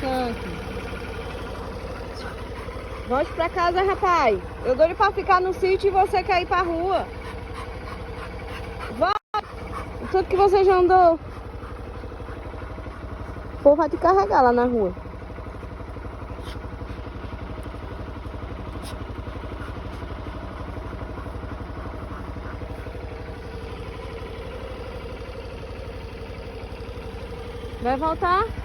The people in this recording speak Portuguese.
tanque. Volte pra casa, rapaz. Eu dou ele pra ficar no sítio e você quer ir pra rua. Volte. O tanto que você já andou. O povo vai te carregar lá na rua. Vai voltar?